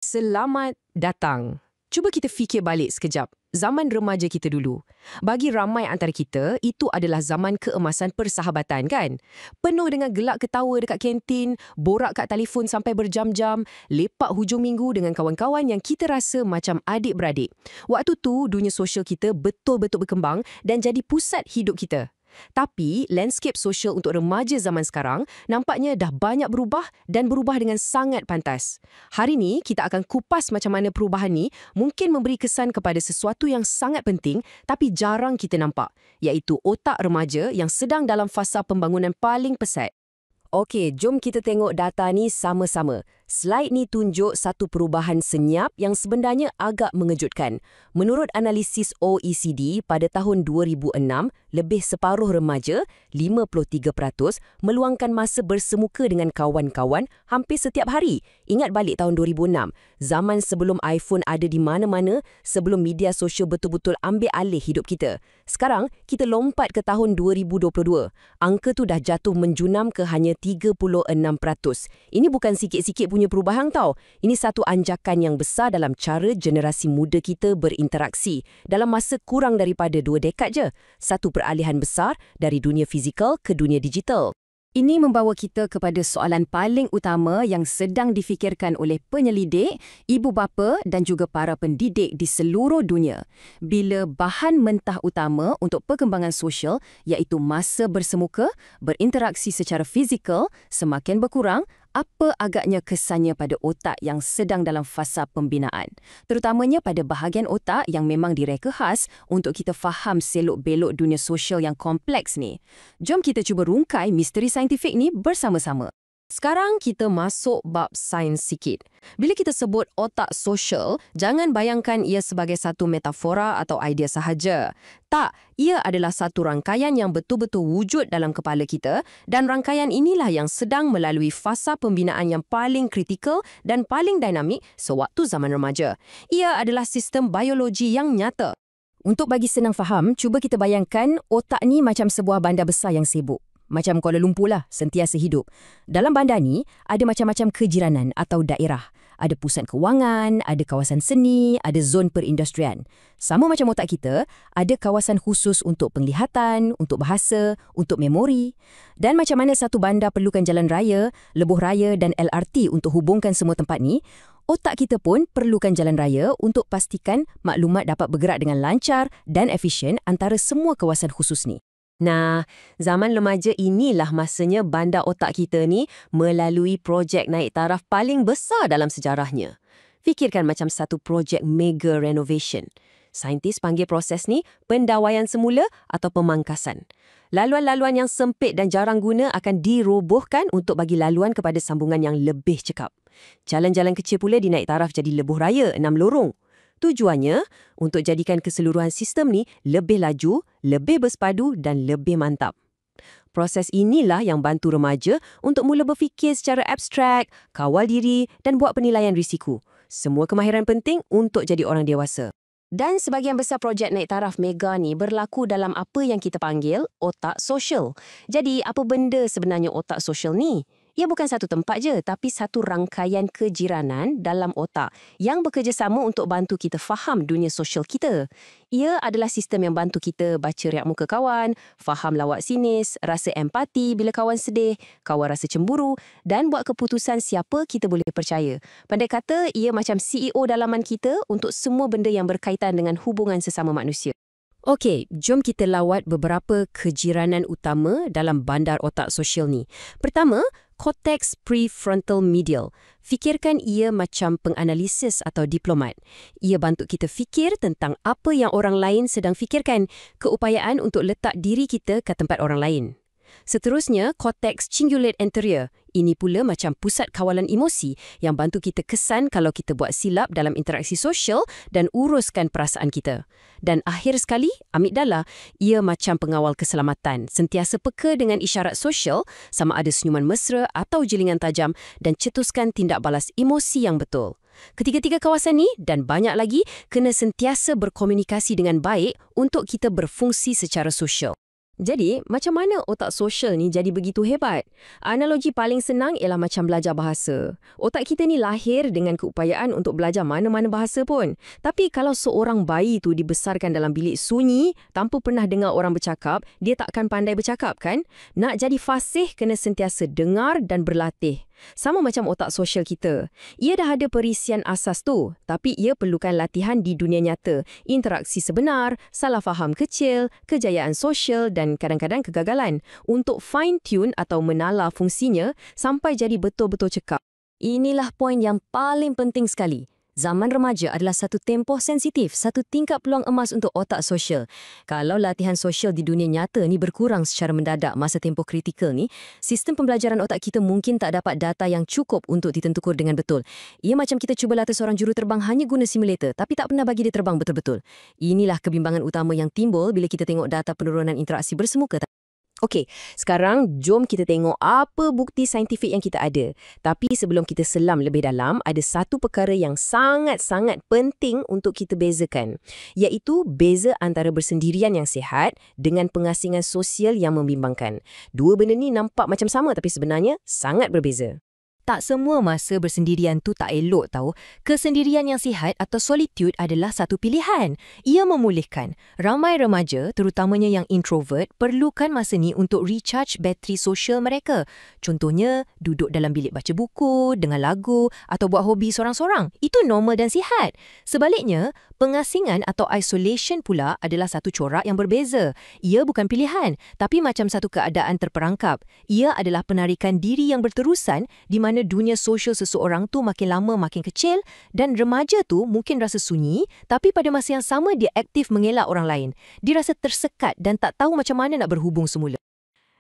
Selamat datang. Cuba kita fikir balik sekejap. Zaman remaja kita dulu. Bagi ramai antara kita, itu adalah zaman keemasan persahabatan kan? Penuh dengan gelak ketawa dekat kantin, borak kat telefon sampai berjam-jam, lepak hujung minggu dengan kawan-kawan yang kita rasa macam adik-beradik. Waktu tu, dunia sosial kita betul-betul berkembang dan jadi pusat hidup kita. Tapi, landscape sosial untuk remaja zaman sekarang nampaknya dah banyak berubah dan berubah dengan sangat pantas. Hari ni, kita akan kupas macam mana perubahan ni mungkin memberi kesan kepada sesuatu yang sangat penting tapi jarang kita nampak, iaitu otak remaja yang sedang dalam fasa pembangunan paling pesat. Okey, jom kita tengok data ni sama-sama. Slide ni tunjuk satu perubahan senyap yang sebenarnya agak mengejutkan. Menurut analisis OECD pada tahun 2006, lebih separuh remaja, 53%, meluangkan masa bersemuka dengan kawan-kawan hampir setiap hari. Ingat balik tahun 2006, zaman sebelum iPhone ada di mana-mana, sebelum media sosial betul-betul ambil alih hidup kita. Sekarang, kita lompat ke tahun 2022. Angka tu dah jatuh menjunam ke hanya 36%. Ini bukan sikit-sikit punya perubahan tau. Ini satu anjakan yang besar dalam cara generasi muda kita berinteraksi dalam masa kurang daripada 2 dekad je. Satu peralihan besar dari dunia fizikal ke dunia digital. Ini membawa kita kepada soalan paling utama yang sedang difikirkan oleh penyelidik, ibu bapa dan juga para pendidik di seluruh dunia. Bila bahan mentah utama untuk perkembangan sosial iaitu masa bersemuka, berinteraksi secara fizikal semakin berkurang, apa agaknya kesannya pada otak yang sedang dalam fasa pembinaan? Terutamanya pada bahagian otak yang memang direka khas untuk kita faham selok-belok dunia sosial yang kompleks ni. Jom kita cuba rungkai misteri saintifik ni bersama-sama. Sekarang kita masuk bab sains sikit. Bila kita sebut otak sosial, jangan bayangkan ia sebagai satu metafora atau idea sahaja. Tak, ia adalah satu rangkaian yang betul-betul wujud dalam kepala kita dan rangkaian inilah yang sedang melalui fasa pembinaan yang paling kritikal dan paling dinamik sewaktu zaman remaja. Ia adalah sistem biologi yang nyata. Untuk bagi senang faham, cuba kita bayangkan otak ni macam sebuah bandar besar yang sibuk. Macam Kuala Lumpur lah, sentiasa hidup. Dalam bandar ni, ada macam-macam kejiranan atau daerah. Ada pusat kewangan, ada kawasan seni, ada zon perindustrian. Sama macam otak kita, ada kawasan khusus untuk penglihatan, untuk bahasa, untuk memori. Dan macam mana satu bandar perlukan jalan raya, lebuh raya dan LRT untuk hubungkan semua tempat ni, otak kita pun perlukan jalan raya untuk pastikan maklumat dapat bergerak dengan lancar dan efisien antara semua kawasan khusus ni. Nah, zaman remaja inilah masanya bandar otak kita ni melalui projek naik taraf paling besar dalam sejarahnya. Fikirkan macam satu projek mega renovation. Saintis panggil proses ni pendawaian semula atau pemangkasan. Laluan-laluan yang sempit dan jarang guna akan dirobohkan untuk bagi laluan kepada sambungan yang lebih cekap. Jalan-jalan kecil pula dinaik taraf jadi lebuh raya 6 lorong. Tujuannya untuk jadikan keseluruhan sistem ni lebih laju, lebih bersepadu dan lebih mantap. Proses inilah yang bantu remaja untuk mula berfikir secara abstrak, kawal diri dan buat penilaian risiko. Semua kemahiran penting untuk jadi orang dewasa. Dan sebahagian besar projek naik taraf mega ni berlaku dalam apa yang kita panggil otak sosial. Jadi, apa benda sebenarnya otak sosial ni? Ia bukan satu tempat je, tapi satu rangkaian kejiranan dalam otak yang bekerjasama untuk bantu kita faham dunia sosial kita. Ia adalah sistem yang bantu kita baca riak muka kawan, faham lawak sinis, rasa empati bila kawan sedih, kawan rasa cemburu dan buat keputusan siapa kita boleh percaya. Pandai kata, ia macam CEO dalaman kita untuk semua benda yang berkaitan dengan hubungan sesama manusia. Okey, jom kita lawat beberapa kejiranan utama dalam bandar otak sosial ni. Pertama, cortex prefrontal medial. Fikirkan ia macam penganalisis atau diplomat. Ia bantu kita fikir tentang apa yang orang lain sedang fikirkan, keupayaan untuk letak diri kita ke tempat orang lain. Seterusnya, cortex cingulate anterior. Ini pula macam pusat kawalan emosi yang bantu kita kesan kalau kita buat silap dalam interaksi sosial dan uruskan perasaan kita. Dan akhir sekali, amigdala. Ia macam pengawal keselamatan, sentiasa peka dengan isyarat sosial, sama ada senyuman mesra atau jelingan tajam dan cetuskan tindak balas emosi yang betul. Ketiga-tiga kawasan ni dan banyak lagi kena sentiasa berkomunikasi dengan baik untuk kita berfungsi secara sosial. Jadi, macam mana otak sosial ni jadi begitu hebat? Analogi paling senang ialah macam belajar bahasa. Otak kita ni lahir dengan keupayaan untuk belajar mana-mana bahasa pun. Tapi kalau seorang bayi tu dibesarkan dalam bilik sunyi, tanpa pernah dengar orang bercakap, dia tak akan pandai bercakap kan? Nak jadi fasih, kena sentiasa dengar dan berlatih. Sama macam otak sosial kita. Ia dah ada perisian asas tu, tapi ia perlukan latihan di dunia nyata. Interaksi sebenar, salah faham kecil, kejayaan sosial dan kadang-kadang kegagalan. Untuk fine-tune atau menala fungsinya sampai jadi betul-betul cekap. Inilah poin yang paling penting sekali. Zaman remaja adalah satu tempoh sensitif, satu tingkap peluang emas untuk otak sosial. Kalau latihan sosial di dunia nyata ni berkurang secara mendadak masa tempoh kritikal ni, sistem pembelajaran otak kita mungkin tak dapat data yang cukup untuk ditentukan dengan betul. Ia macam kita cuba latih seorang juruterbang hanya guna simulator tapi tak pernah bagi dia terbang betul-betul. Inilah kebimbangan utama yang timbul bila kita tengok data penurunan interaksi bersemuka. Okey, sekarang jom kita tengok apa bukti saintifik yang kita ada. Tapi sebelum kita selam lebih dalam, ada satu perkara yang sangat-sangat penting untuk kita bezakan, iaitu beza antara bersendirian yang sihat dengan pengasingan sosial yang membimbangkan. Dua benda ni nampak macam sama tapi sebenarnya sangat berbeza. Tak semua masa bersendirian tu tak elok tau. Kesendirian yang sihat atau solitude adalah satu pilihan. Ia memulihkan. Ramai remaja, terutamanya yang introvert, perlukan masa ni untuk recharge bateri sosial mereka. Contohnya, duduk dalam bilik baca buku, dengar lagu atau buat hobi sorang-sorang. Itu normal dan sihat. Sebaliknya, pengasingan atau isolation pula adalah satu corak yang berbeza. Ia bukan pilihan, tapi macam satu keadaan terperangkap. Ia adalah penarikan diri yang berterusan di mana dunia sosial seseorang tu makin lama makin kecil dan remaja tu mungkin rasa sunyi tapi pada masa yang sama dia aktif mengelak orang lain. Dia rasa tersekat dan tak tahu macam mana nak berhubung semula.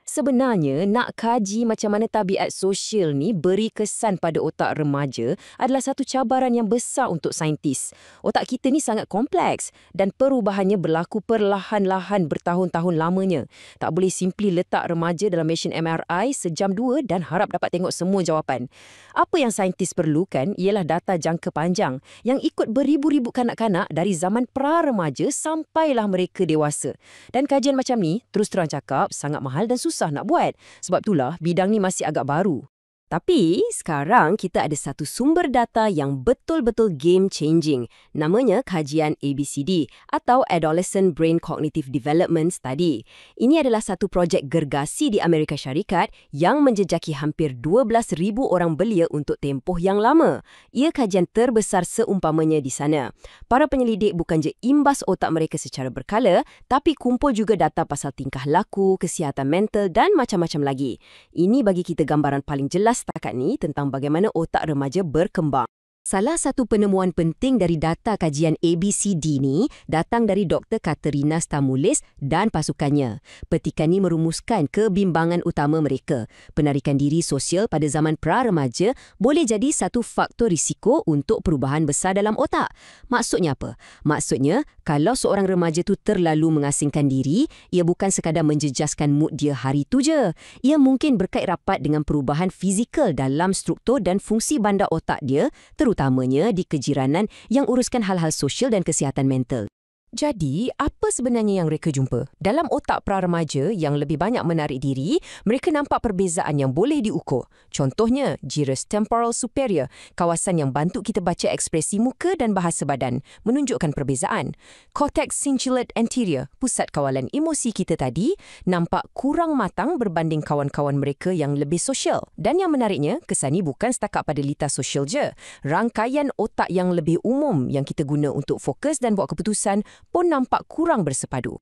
Sebenarnya, nak kaji macam mana tabiat sosial ni beri kesan pada otak remaja adalah satu cabaran yang besar untuk saintis. Otak kita ni sangat kompleks dan perubahannya berlaku perlahan-lahan bertahun-tahun lamanya. Tak boleh simply letak remaja dalam mesin MRI sejam dua dan harap dapat tengok semua jawapan. Apa yang saintis perlukan ialah data jangka panjang yang ikut beribu-ribu kanak-kanak dari zaman pra-remaja sampailah mereka dewasa. Dan kajian macam ni, terus terang cakap, sangat mahal dan susah nak buat. Sebab itulah bidang ni masih agak baru. Tapi sekarang kita ada satu sumber data yang betul-betul game-changing. Namanya kajian ABCD atau Adolescent Brain Cognitive Development Study. Ini adalah satu projek gergasi di Amerika Syarikat yang menjejaki hampir 12,000 orang belia untuk tempoh yang lama. Ia kajian terbesar seumpamanya di sana. Para penyelidik bukan je imbas otak mereka secara berkala, tapi kumpul juga data pasal tingkah laku, kesihatan mental dan macam-macam lagi. Ini bagi kita gambaran paling jelas setakat ni tentang bagaimana otak remaja berkembang. Salah satu penemuan penting dari data kajian ABCD ni datang dari Dr. Katerina Stamulis dan pasukannya. Petikan ni merumuskan kebimbangan utama mereka. Penarikan diri sosial pada zaman pra-remaja boleh jadi satu faktor risiko untuk perubahan besar dalam otak. Maksudnya apa? Maksudnya, kalau seorang remaja tu terlalu mengasingkan diri, ia bukan sekadar menjejaskan mood dia hari tu je. Ia mungkin berkait rapat dengan perubahan fizikal dalam struktur dan fungsi bandar otak dia, terutamanya di kejiranan yang uruskan hal-hal sosial dan kesihatan mental. Jadi, apa sebenarnya yang mereka jumpa? Dalam otak pra-remaja yang lebih banyak menarik diri, mereka nampak perbezaan yang boleh diukur. Contohnya, gyrus temporal superior, kawasan yang bantu kita baca ekspresi muka dan bahasa badan, menunjukkan perbezaan. Cortex cingulate anterior, pusat kawalan emosi kita tadi, nampak kurang matang berbanding kawan-kawan mereka yang lebih sosial. Dan yang menariknya, kesan ini bukan setakat pada litas sosial je. Rangkaian otak yang lebih umum yang kita guna untuk fokus dan buat keputusan pun nampak kurang bersepadu.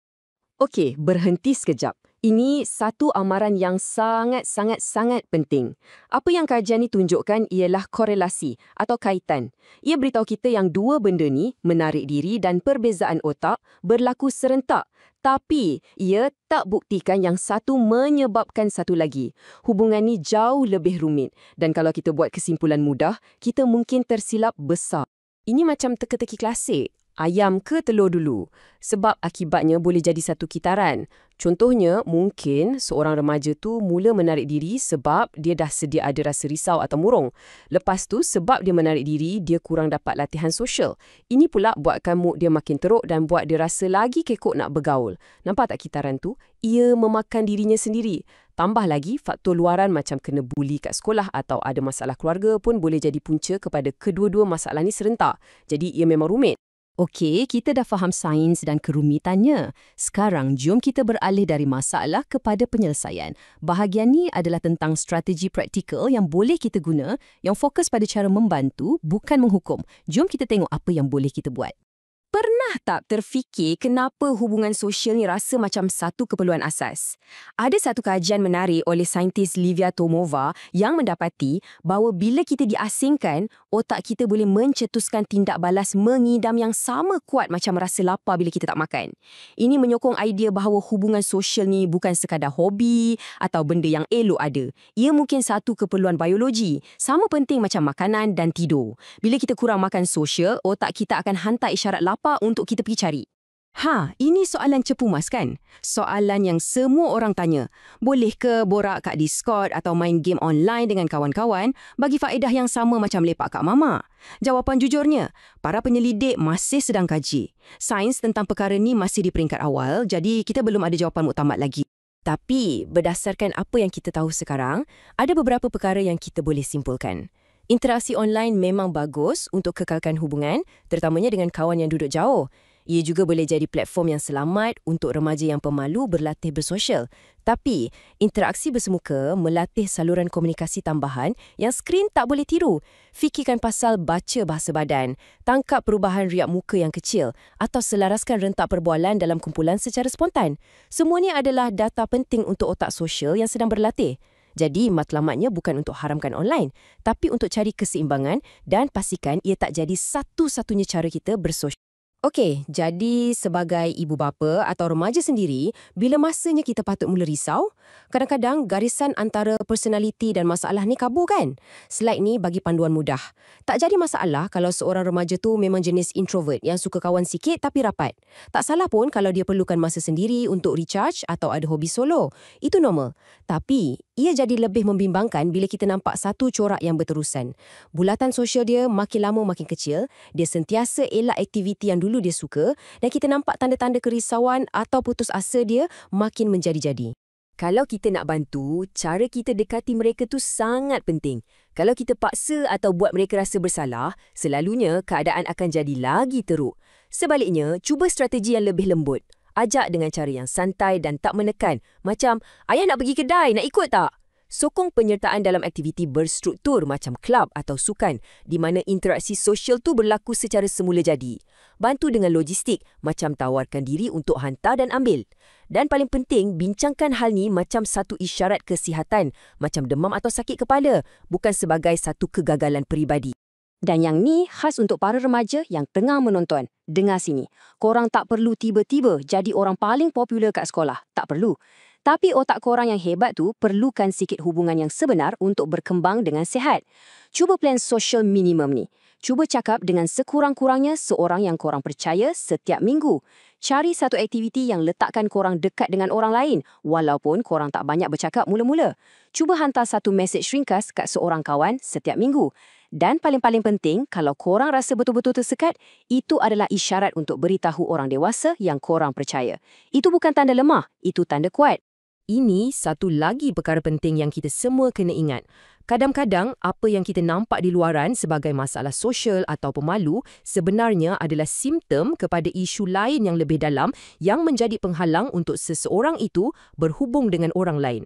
Okey, berhenti sekejap. Ini satu amaran yang sangat penting. Apa yang kajian ni tunjukkan ialah korelasi atau kaitan. Ia beritahu kita yang dua benda ni, menarik diri dan perbezaan otak, berlaku serentak. Tapi, ia tak buktikan yang satu menyebabkan satu lagi. Hubungan ni jauh lebih rumit. Dan kalau kita buat kesimpulan mudah, kita mungkin tersilap besar. Ini macam teka-teki klasik. Ayam ke telur dulu? Sebab akibatnya boleh jadi satu kitaran. Contohnya, mungkin seorang remaja tu mula menarik diri sebab dia dah sedia ada rasa risau atau murung. Lepas tu, sebab dia menarik diri, dia kurang dapat latihan sosial. Ini pula buatkan mood dia makin teruk dan buat dia rasa lagi kekok nak bergaul. Nampak tak kitaran tu? Ia memakan dirinya sendiri. Tambah lagi, faktor luaran macam kena buli kat sekolah atau ada masalah keluarga pun boleh jadi punca kepada kedua-dua masalah ni serentak. Jadi, ia memang rumit. Okey, kita dah faham sains dan kerumitannya. Sekarang, jom kita beralih dari masalah kepada penyelesaian. Bahagian ni adalah tentang strategi praktikal yang boleh kita guna, yang fokus pada cara membantu, bukan menghukum. Jom kita tengok apa yang boleh kita buat. Pernah tak terfikir kenapa hubungan sosial ni rasa macam satu keperluan asas? Ada satu kajian menarik oleh saintis Livia Tomova yang mendapati bahawa bila kita diasingkan, otak kita boleh mencetuskan tindak balas mengidam yang sama kuat macam rasa lapar bila kita tak makan. Ini menyokong idea bahawa hubungan sosial ni bukan sekadar hobi atau benda yang elok ada. Ia mungkin satu keperluan biologi, sama penting macam makanan dan tidur. Bila kita kurang makan sosial, otak kita akan hantar isyarat lapar untuk kita pergi cari. Ini soalan cepu mas kan? Soalan yang semua orang tanya. Boleh ke borak kat Discord atau main game online dengan kawan-kawan bagi faedah yang sama macam lepak kat mama? Jawapan jujurnya, para penyelidik masih sedang kaji. Sains tentang perkara ni masih di peringkat awal, jadi kita belum ada jawapan muktamad lagi. Tapi, berdasarkan apa yang kita tahu sekarang, ada beberapa perkara yang kita boleh simpulkan. Interaksi online memang bagus untuk kekalkan hubungan, terutamanya dengan kawan yang duduk jauh. Ia juga boleh jadi platform yang selamat untuk remaja yang pemalu berlatih bersosial. Tapi, interaksi bersemuka melatih saluran komunikasi tambahan yang skrin tak boleh tiru. Fikirkan pasal baca bahasa badan, tangkap perubahan riak muka yang kecil atau selaraskan rentak perbualan dalam kumpulan secara spontan. Semua ni adalah data penting untuk otak sosial yang sedang berlatih. Jadi, matlamatnya bukan untuk haramkan online, tapi untuk cari keseimbangan dan pastikan ia tak jadi satu-satunya cara kita bersosial. Okey, jadi sebagai ibu bapa atau remaja sendiri, bila masanya kita patut mula risau? Kadang-kadang garisan antara personaliti dan masalah ni kabur kan? Slide ni bagi panduan mudah. Tak jadi masalah kalau seorang remaja tu memang jenis introvert yang suka kawan sikit tapi rapat. Tak salah pun kalau dia perlukan masa sendiri untuk recharge atau ada hobi solo. Itu normal. Tapi, ia jadi lebih membimbangkan bila kita nampak satu corak yang berterusan. Bulatan sosial dia makin lama makin kecil, dia sentiasa elak aktiviti yang dulu dia suka dan kita nampak tanda-tanda kerisauan atau putus asa dia makin menjadi-jadi. Kalau kita nak bantu, cara kita dekati mereka tu sangat penting. Kalau kita paksa atau buat mereka rasa bersalah, selalunya keadaan akan jadi lagi teruk. Sebaliknya, cuba strategi yang lebih lembut. Ajak dengan cara yang santai dan tak menekan. Macam, ayah nak pergi kedai, nak ikut tak? Sokong penyertaan dalam aktiviti berstruktur macam kelab atau sukan di mana interaksi sosial tu berlaku secara semula jadi. Bantu dengan logistik macam tawarkan diri untuk hantar dan ambil. Dan paling penting, bincangkan hal ni macam satu isyarat kesihatan, macam demam atau sakit kepala, bukan sebagai satu kegagalan peribadi. Dan yang ni khas untuk para remaja yang tengah menonton. Dengar sini, korang tak perlu tiba-tiba jadi orang paling popular kat sekolah. Tak perlu. Tapi otak korang yang hebat tu perlukan sikit hubungan yang sebenar untuk berkembang dengan sihat. Cuba plan social minimum ni. Cuba cakap dengan sekurang-kurangnya seorang yang korang percaya setiap minggu. Cari satu aktiviti yang letakkan korang dekat dengan orang lain, walaupun korang tak banyak bercakap mula-mula. Cuba hantar satu mesej ringkas kat seorang kawan setiap minggu. Dan paling-paling penting, kalau korang rasa betul-betul tersekat, itu adalah isyarat untuk beritahu orang dewasa yang korang percaya. Itu bukan tanda lemah, itu tanda kuat. Ini satu lagi perkara penting yang kita semua kena ingat. Kadang-kadang, apa yang kita nampak di luaran sebagai masalah sosial atau pemalu sebenarnya adalah simptom kepada isu lain yang lebih dalam yang menjadi penghalang untuk seseorang itu berhubung dengan orang lain.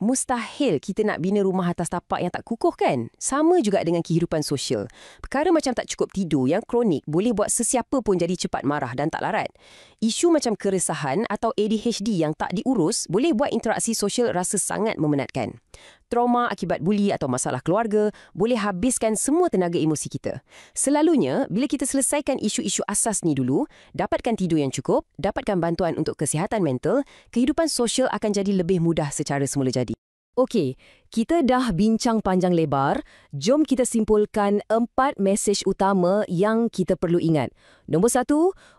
Mustahil kita nak bina rumah atas tapak yang tak kukuh kan? Sama juga dengan kehidupan sosial. Perkara macam tak cukup tidur yang kronik boleh buat sesiapa pun jadi cepat marah dan tak larat. Isu macam keresahan atau ADHD yang tak diurus boleh buat interaksi sosial rasa sangat memenatkan. Trauma akibat buli atau masalah keluarga boleh habiskan semua tenaga emosi kita. Selalunya, bila kita selesaikan isu-isu asas ni dulu, dapatkan tidur yang cukup, dapatkan bantuan untuk kesihatan mental, kehidupan sosial akan jadi lebih mudah secara semula jadi. Okey, kita dah bincang panjang lebar. Jom kita simpulkan 4 mesej utama yang kita perlu ingat. Nombor 1,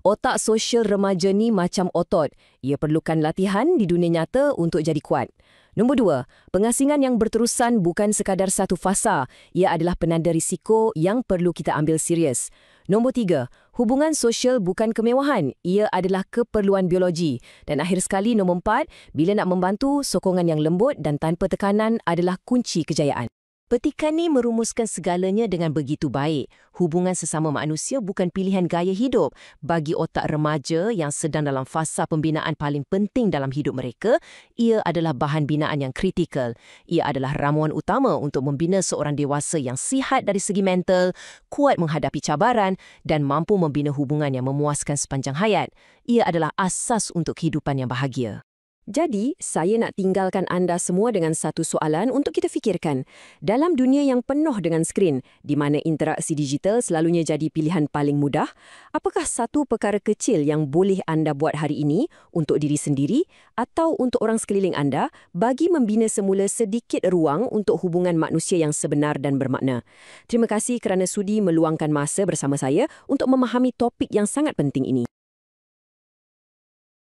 otak sosial remaja ni macam otot. Ia perlukan latihan di dunia nyata untuk jadi kuat. Nombor 2, pengasingan yang berterusan bukan sekadar satu fasa. Ia adalah penanda risiko yang perlu kita ambil serius. Nombor 3, hubungan sosial bukan kemewahan. Ia adalah keperluan biologi. Dan akhir sekali, nombor 4, bila nak membantu, sokongan yang lembut dan tanpa tekanan adalah kunci kejayaan. Petikan ni merumuskan segalanya dengan begitu baik. Hubungan sesama manusia bukan pilihan gaya hidup. Bagi otak remaja yang sedang dalam fasa pembinaan paling penting dalam hidup mereka, ia adalah bahan binaan yang kritikal. Ia adalah ramuan utama untuk membina seorang dewasa yang sihat dari segi mental, kuat menghadapi cabaran dan mampu membina hubungan yang memuaskan sepanjang hayat. Ia adalah asas untuk kehidupan yang bahagia. Jadi, saya nak tinggalkan anda semua dengan satu soalan untuk kita fikirkan. Dalam dunia yang penuh dengan skrin, di mana interaksi digital selalunya jadi pilihan paling mudah, apakah satu perkara kecil yang boleh anda buat hari ini untuk diri sendiri atau untuk orang sekeliling anda bagi membina semula sedikit ruang untuk hubungan manusia yang sebenar dan bermakna? Terima kasih kerana sudi meluangkan masa bersama saya untuk memahami topik yang sangat penting ini.